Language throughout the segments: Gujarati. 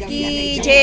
કી છે।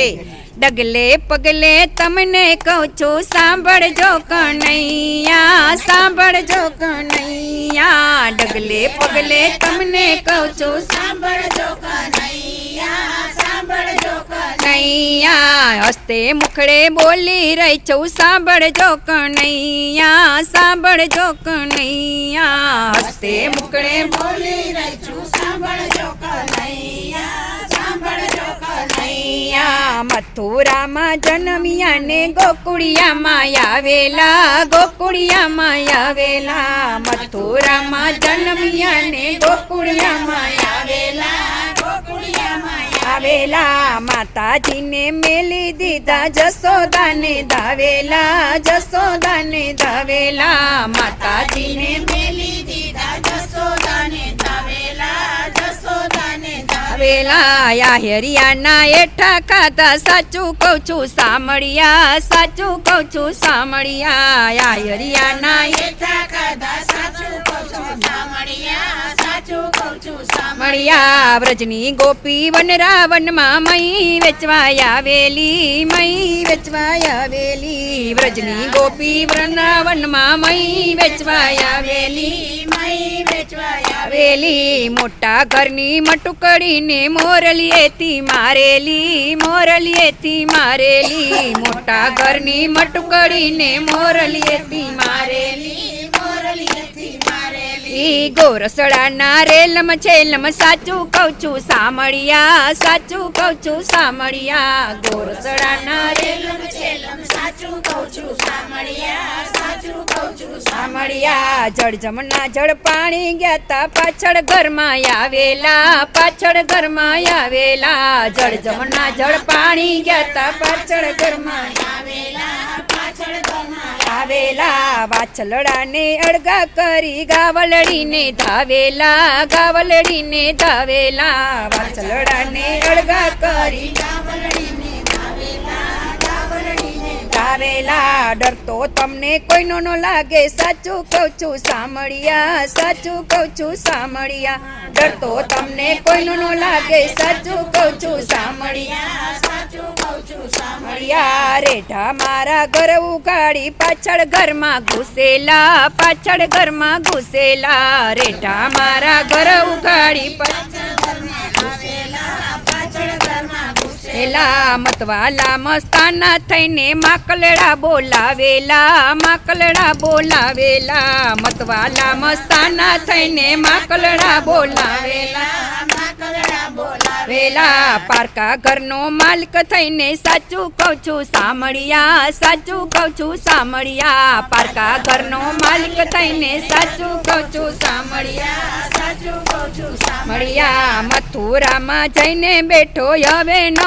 ડગલે પગલે તમને કહું છું સાંભળજો કનૈયા, સાંભળજો કનૈયા। ડગલે પગલે તમને કહું છું સાંભળજો કનૈયા, સાંભળજો કનૈયા। હસ્તે મુખડે બોલી રહી છું સાંભળજો કનૈયા, સાંભળજો કનૈયા। હસ્તે મુખડે બોલી રહી છું સાંભળજો કનૈયા, સાંભળજો કનૈયા। મથુરામાં જન્મ્યા ને ગોકુળિયામાં આવેલા, ગોકુળિયામાં આવેલા। મથુરામાં જન્મ્યા ને ગોકુળિયામાં આવેલા, ગોકુળિયામાં આવેલા। માતાજીને મેલી દીધા જશોદાને ધાવેલા, જશોદાને ધાવેલા। માતાજીને મેલી દીધા જશોદાને ધાવેલા, જશોદાને ધાવેલા। યા હેરિયાના એઠા ખાધા સાચું કહું છું સામળિયા, સાચું કહું છું સામળિયા। યા હેરિયાના એઠા ખાધા સાચું કહું છું સામળિયા, સાચું કહું છું સામળિયા। વ્રજની ગોપી વનરાવનમાં મહી વેચવા આવેલી, મહી વેચવા આવેલી। વ્રજની ગોપી વનરાવનમાં મહી વેચવા આવેલી, મહી વેચવા આવેલી। મોટા ઘરની મટુકડીને મોરલીએથી મારેલી, મોરલીએથી મારેલી। મોટા ઘરની મટુકડીને મોરલીએથી મારેલી, મોરલીએથી મારેલી। ગોરસડાના રેલમ છેલમ સાચું કહું છું સામળિયા, સાચું કહું છું સામળિયા। ગોરસડાના રેલમ છેલમ સાચું કહું છું સામળિયા, સાચું કહું છું સામળિયા। જળ જમના જળ પાણી ગયા તા પાછળ ઘરમાં આવેલા, પાછળ ઘરમાં આવેલા। જળ જમના જળ પાણી ગયા તા પાછળ ઘરમાં આવેલા, પાછળ ઘરમાં આવેલા। વાછલડાને અળગા કરી ગાવલડીને ધાવેલા, ગાવલડીને ધાવેલા। વાછલડાને અળગા કરી ગાવલડીને ધાવેલા, ગાવલડીને ધાવેલા। ડરતો તમને કોઈનો ન લાગે સાચું કહું છું સામળિયા, સાચું કહું છું સામળિયા। ડરતો તમને કોઈનો ન લાગે સાચું કહું છું સામળિયા, સાચું કહું છું સામળિયા। રેઢા મારા ઘર ઉગાડી પાછળ ઘરમાં ઘૂસેલા, પાછળ ઘરમાં ઘૂસેલા। રેઢા મારા ઘર ઉગાડી પાછળ ઘરમાં ઘૂસેલા, પાછળ ઘરમાં ઘૂસેલા। મતવાલા મસ્તાના થઈને માકલડા બોલાવેલા, માકલડા બોલાવેલા। મતવાલા મસ્તાના થઈને માકલડા બોલાવેલા, માકલડા બોલાવેલા। પારકા ઘરનો માલિક થઈને સાચું કહું છું સામળિયા, સાચું કહું છું સામળિયા। પારકા ઘરનો માલિક થઈને સાચું કહું છું સામળિયા, સાચું કહું છું સામળિયા। મથુરામાં જઈને બેઠો હવે ન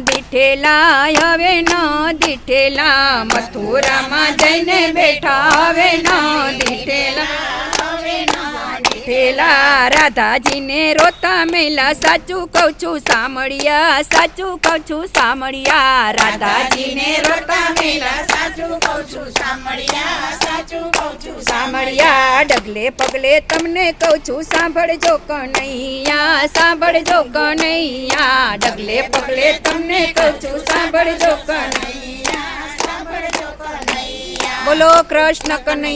દીઠેલા, હવે ન દીઠેલા। મથુરામાં જઈને બેઠા હવે ન દીઠેલા, હવે ન દીઠેલા। રાધાજીને રોતા મેલા સાચું કહું છું સામળિયા, સાચું કહું છું સામળિયા। રાધાજીને રોતા મેલા સાચું કહું છું સામળિયા, સાચું કહું છું સામળિયા। ડગલે પગલે તમને કહું છું સાંભળજો કનૈયા, સાંભળજો કનૈયા। ડગલે પગલે તમને કહું છું સાંભળજો કનૈયા, સાંભળજો કનૈયા। બોલો કૃષ્ણ કનૈયા।